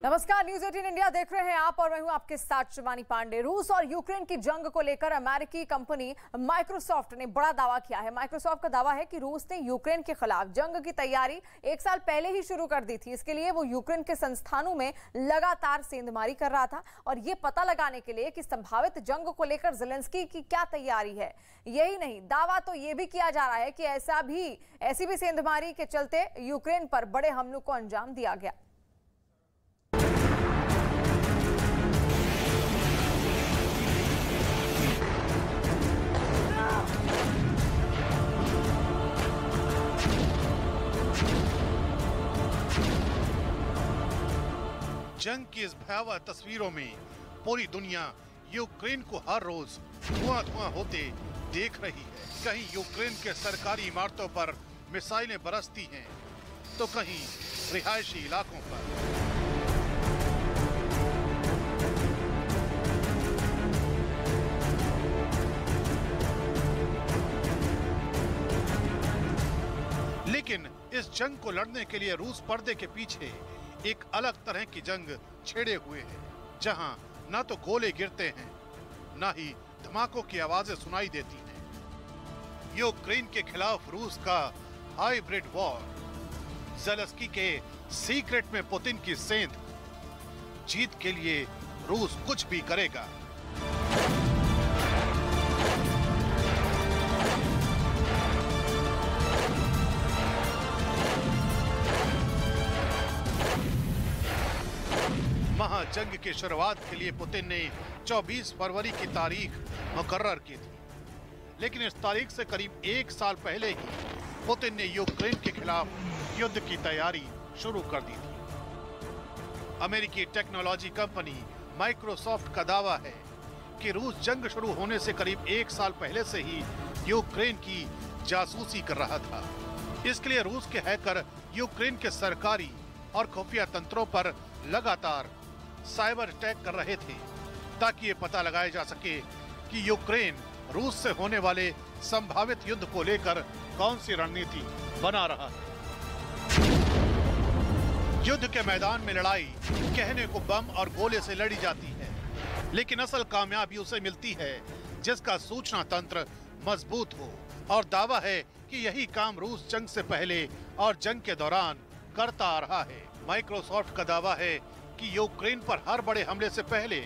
नमस्कार, news 18 India देख रहे हैं आप और मैं हूं आपके साथ शिवानी पांडे। रूस और यूक्रेन की जंग को लेकर अमेरिकी कंपनी माइक्रोसॉफ्ट ने बड़ा दावा किया है। माइक्रोसॉफ्ट का दावा है कि रूस ने यूक्रेन के खिलाफ जंग की तैयारी 1 साल पहले ही शुरू कर दी थी। इसके लिए वो यूक्रेन के संस्थानों में लगातार सेंधमारी कर रहा था और ये पता लगाने के लिए कि संभावित जंग को लेकर ज़ेलेंस्की की क्या तैयारी है। यही नहीं, दावा तो ये भी किया जा रहा है कि ऐसी भी सेंधमारी के चलते यूक्रेन पर बड़े हमलों को अंजाम दिया गया। जंग की इस भयावह तस्वीरों में पूरी दुनिया यूक्रेन को हर रोज धुआं होते देख रही है। कहीं यूक्रेन के सरकारी इमारतों पर मिसाइलें बरसती हैं तो कहीं रिहायशी इलाकों पर। लेकिन इस जंग को लड़ने के लिए रूस पर्दे के पीछे एक अलग तरह की जंग छेड़े हुए है, जहां न तो गोले गिरते हैं न ही धमाकों की आवाजें सुनाई देती हैं। यूक्रेन के खिलाफ रूस का हाइब्रिड वॉर, ज़ेलेंस्की के सीक्रेट में पुतिन की सेंध। जीत के लिए रूस कुछ भी करेगा। महाजंग की शुरुआत के लिए पुतिन ने 24 फरवरी की तारीख मुकर्रर की थी, लेकिन इस तारीख से करीब 1 साल पहले ही पुतिन ने यूक्रेन के खिलाफ युद्ध की तैयारी शुरू कर दी थी। अमेरिकी टेक्नोलॉजी कंपनी माइक्रोसॉफ्ट का दावा है कि रूस जंग शुरू होने से करीब 1 साल पहले से ही यूक्रेन की जासूसी कर रहा था। इसके लिए रूस के हैकर यूक्रेन के सरकारी और खुफिया तंत्रों पर लगातार साइबर अटैक कर रहे थे, ताकि ये पता लगाया जा सके कि यूक्रेन रूस से होने वाले संभावित युद्ध को लेकर कौन सी रणनीति बना रहा है। युद्ध के मैदान में लड़ाई कहने को बम और गोले से लड़ी जाती है, लेकिन असल कामयाबी उसे मिलती है जिसका सूचना तंत्र मजबूत हो। और दावा है कि यही काम रूस जंग से पहले और जंग के दौरान करता आ रहा है। माइक्रोसॉफ्ट का दावा है कि यूक्रेन पर हर बड़े हमले से पहले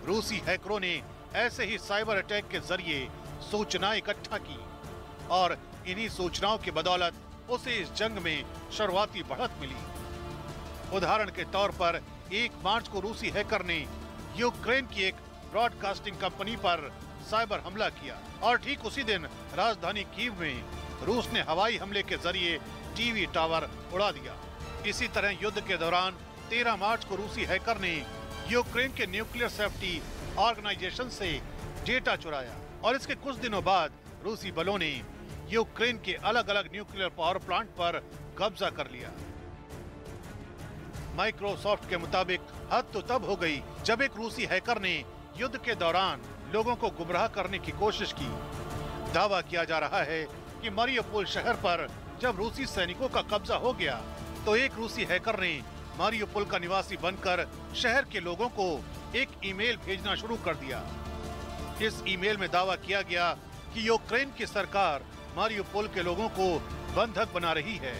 रूसी हैकरों ने ऐसे ही साइबर अटैक के जरिए सूचनाएं इकट्ठा की और इन्हीं सूचनाओं की बदौलत उसे इस जंग में शुरुआती बढ़त मिली। उदाहरण के तौर पर 1 मार्च को रूसी हैकर ने यूक्रेन की एक ब्रॉडकास्टिंग कंपनी पर साइबर हमला किया और ठीक उसी दिन राजधानी कीव में रूस ने हवाई हमले के जरिए टीवी टावर उड़ा दिया। इसी तरह युद्ध के दौरान 13 मार्च को रूसी हैकर ने यूक्रेन के न्यूक्लियर सेफ्टी ऑर्गेनाइजेशन से डेटा चुराया और इसके कुछ दिनों बाद रूसी बलों ने यूक्रेन के अलग अलग न्यूक्लियर पावर प्लांट पर कब्जा कर लिया। माइक्रोसॉफ्ट के मुताबिक हद तो तब हो गई जब एक रूसी हैकर ने युद्ध के दौरान लोगों को गुमराह करने की कोशिश की। दावा किया जा रहा है कि मारियोपोल शहर पर जब रूसी सैनिकों का कब्जा हो गया तो एक रूसी हैकर ने मारियोपोल का निवासी बनकर शहर के लोगों को एक ईमेल भेजना शुरू कर दिया। इस ईमेल में दावा किया गया कि यूक्रेन की सरकार मारियोपोल के लोगों को बंधक बना रही है।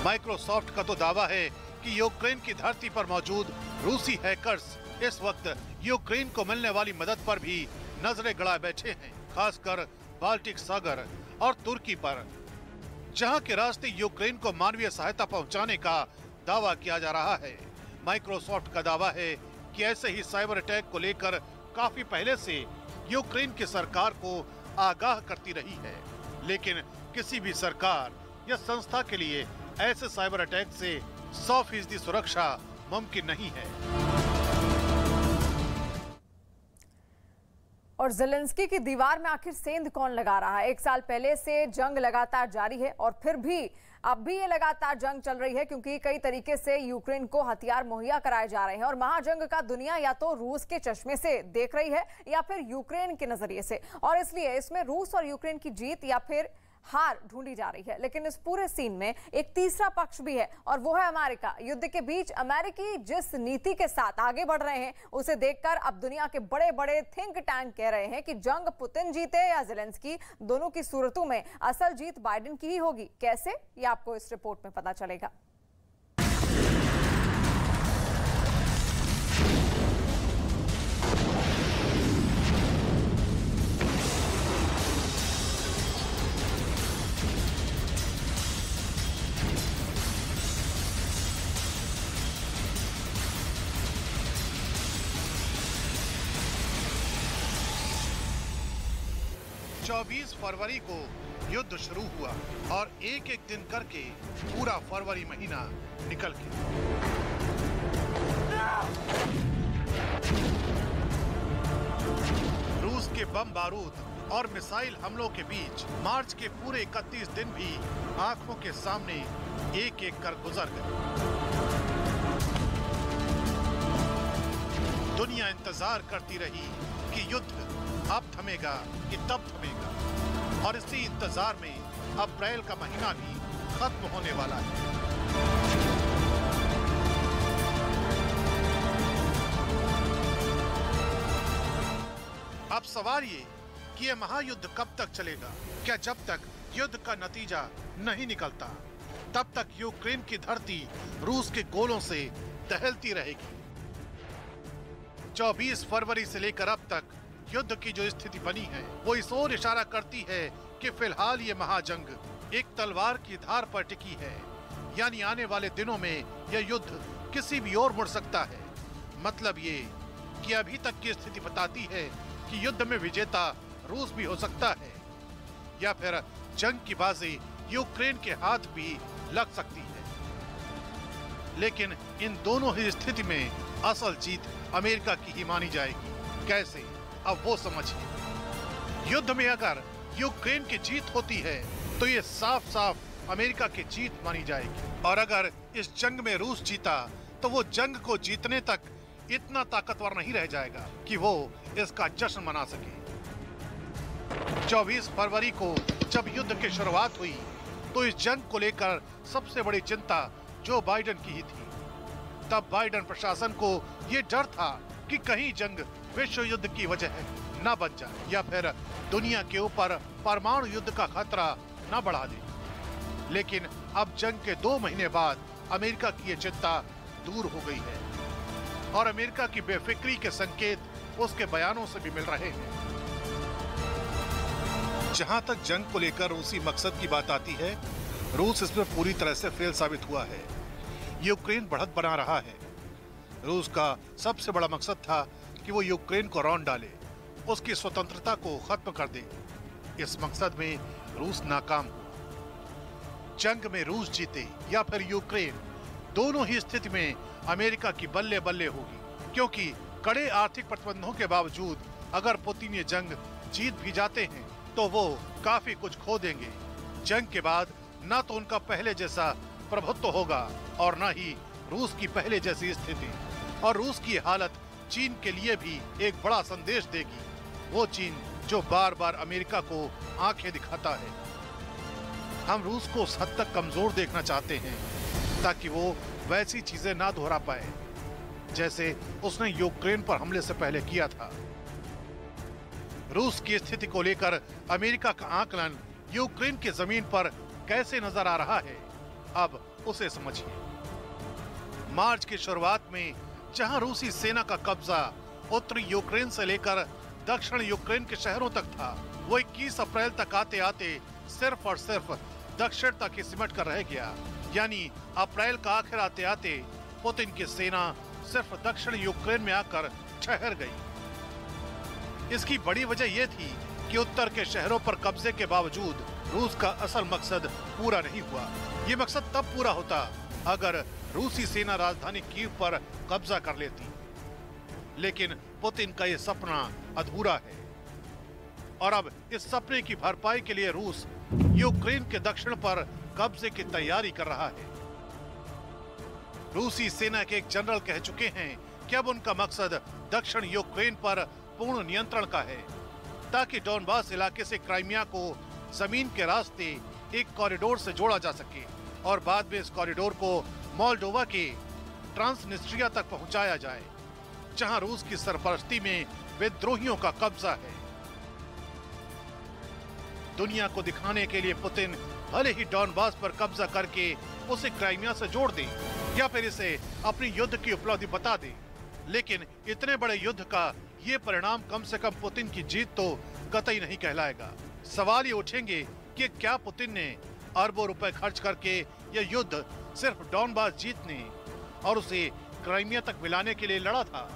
माइक्रोसॉफ्ट का तो दावा है कि यूक्रेन की धरती पर मौजूद रूसी हैकर्स इस वक्त यूक्रेन को मिलने वाली मदद पर भी नजरें गड़ाए बैठे हैं, खासकर बाल्टिक सागर और तुर्की पर, जहां के रास्ते यूक्रेन को मानवीय सहायता पहुंचाने का दावा किया जा रहा है। माइक्रोसॉफ्ट का दावा है कि ऐसे ही साइबर अटैक को लेकर काफी पहले से यूक्रेन की सरकार को आगाह करती रही है, लेकिन किसी भी सरकार या संस्था के लिए ऐसे साइबर अटैक से 100% सुरक्षा मुमकिन नहीं है। और ज़ेलेंस्की की दीवार में आखिर सेंध कौन लगा रहा है? 1 साल पहले से जंग लगातार जारी है और फिर भी अब भी ये लगातार जंग चल रही है, क्योंकि कई तरीके से यूक्रेन को हथियार मुहैया कराए जा रहे हैं और महाजंग का दुनिया या तो रूस के चश्मे से देख रही है या फिर यूक्रेन के नजरिए से। और इसलिए इसमें रूस और यूक्रेन की जीत या फिर हार ढूंढी जा रही है। लेकिन इस पूरे सीन में एक तीसरा पक्ष भी है और वो है अमेरिका। युद्ध के बीच अमेरिकी जिस नीति के साथ आगे बढ़ रहे हैं उसे देखकर अब दुनिया के बड़े बड़े थिंक टैंक कह रहे हैं कि जंग पुतिन जीते या ज़ेलेंस्की, दोनों की सूरतों में असल जीत बाइडेन की ही होगी। कैसे, ये आपको इस रिपोर्ट में पता चलेगा। फरवरी को युद्ध शुरू हुआ और एक एक दिन करके पूरा फरवरी महीना निकल गया। रूस के बम बारूद और मिसाइल हमलों के बीच मार्च के पूरे 31 दिन भी आंखों के सामने एक एक कर गुजर गए। दुनिया इंतजार करती रही कि युद्ध अब थमेगा कि तब थमेगा, और इसी इंतजार में अप्रैल का महीना भी खत्म होने वाला है। अब सवाल ये कि यह महायुद्ध कब तक चलेगा? क्या जब तक युद्ध का नतीजा नहीं निकलता तब तक यूक्रेन की धरती रूस के गोलों से दहलती रहेगी? 24 फरवरी से लेकर अब तक युद्ध की जो स्थिति बनी है वो इस ओर इशारा करती है कि फिलहाल ये महाजंग एक तलवार की धार पर टिकी है, यानी आने वाले दिनों में यह युद्ध किसी भी ओर मुड़ सकता है। मतलब ये कि अभी तक की स्थिति बताती है कि युद्ध में विजेता रूस भी हो सकता है या फिर जंग की बाजी यूक्रेन के हाथ भी लग सकती है। लेकिन इन दोनों ही स्थिति में असल जीत अमेरिका की ही मानी जाएगी। कैसे, अब वो समझिए। युद्ध में अगर यूक्रेन की जीत होती है तो ये साफ साफ अमेरिका की जीत मानी जाएगी, और अगर इस जंग में रूस जीता तो वो जंग को जीतने तक इतना ताकतवर नहीं रह जाएगा कि वो इसका जश्न मना सके। 24 फरवरी को जब युद्ध की शुरुआत हुई तो इस जंग को लेकर सबसे बड़ी चिंता जो बाइडेन की ही थी। तब बाइडेन प्रशासन को ये डर था कि कहीं जंग विश्व युद्ध की वजह न बन जाए या फिर दुनिया के ऊपर परमाणु युद्ध का खतरा न बढ़ा दे। लेकिन अब जंग के 2 महीने बाद अमेरिका की ये चिंता दूर हो गई है और अमेरिका की बेफिक्री के संकेत उसके बयानों से भी मिल रहे हैं। जहां तक जंग को लेकर रूसी मकसद की बात आती है, रूस इसमें पूरी तरह से फेल साबित हुआ है। यूक्रेन बढ़त बना रहा है। रूस का सबसे बड़ा मकसद था कि वो यूक्रेन को रौंद डाले, उसकी स्वतंत्रता को खत्म कर दे। इस मकसद में रूस नाकाम हुआ। जंग में रूस जीते या फिर यूक्रेन, दोनों ही स्थिति में अमेरिका की बल्ले बल्ले होगी, क्योंकि कड़े आर्थिक प्रतिबंधों के बावजूद अगर पुतिन ये जंग जीत भी जाते हैं तो वो काफी कुछ खो देंगे। जंग के बाद न तो उनका पहले जैसा प्रभुत्व होगा और न ही रूस की पहले जैसी स्थिति, और रूस की हालत चीन के लिए भी एक बड़ा संदेश देगी। वो चीन जो बार बार अमेरिका को आंखें दिखाता है। हम रूस को उस हद तक कमजोर देखना चाहते हैं ताकि वो वैसी चीजें ना दोहरा पाए जैसे उसने यूक्रेन पर हमले से पहले किया था। रूस की स्थिति को लेकर अमेरिका का आकलन यूक्रेन की जमीन पर कैसे नजर आ रहा है, अब उसे समझिए। मार्च की शुरुआत में जहां रूसी सेना का कब्जा उत्तरी यूक्रेन से लेकर दक्षिण यूक्रेन के शहरों तक था, वो 21 अप्रैल तक आते आते सिर्फ और सिर्फ दक्षिण तक ही सिमट कर रह गया। यानी अप्रैल का आखिर आते आते पुतिन की सेना सिर्फ दक्षिण यूक्रेन में आकर ठहर गई। इसकी बड़ी वजह यह थी कि उत्तर के शहरों पर कब्जे के बावजूद रूस का असल मकसद पूरा नहीं हुआ। ये मकसद तब पूरा होता अगर रूसी सेना राजधानी कीव पर कब्जा कर लेती, लेकिन पुतिन का ये सपना अधूरा है और अब इस सपने की भरपाई के लिए रूस यूक्रेन के दक्षिण पर कब्जे की तैयारी कर रहा है। रूसी सेना के एक जनरल कह चुके हैं कि अब उनका मकसद दक्षिण यूक्रेन पर पूर्ण नियंत्रण का है, ताकि डोनबास इलाके से क्राइमिया को जमीन के रास्ते एक कॉरिडोर से जोड़ा जा सके और बाद में इस कॉरिडोर को मोल्डोवा के ट्रांसनिस्ट्रिया तक पहुंचाया जाए, जहां रूस की सरपरस्ती में विद्रोहियों का कब्जा है। दुनिया को दिखाने के लिए पुतिन भले ही डॉनबास पर कब्जा करके उसे क्राइमिया से जोड़ दे या फिर इसे अपनी युद्ध की उपलब्धि बता दे, लेकिन इतने बड़े युद्ध का ये परिणाम कम से कम पुतिन की जीत तो कतई नहीं कहलाएगा। सवाल ये उठेंगे कि क्या पुतिन ने अरबों रुपए खर्च करके यह युद्ध सिर्फ डॉनबास जीतने और उसे क्राइमिया तक मिलाने के लिए लड़ा था?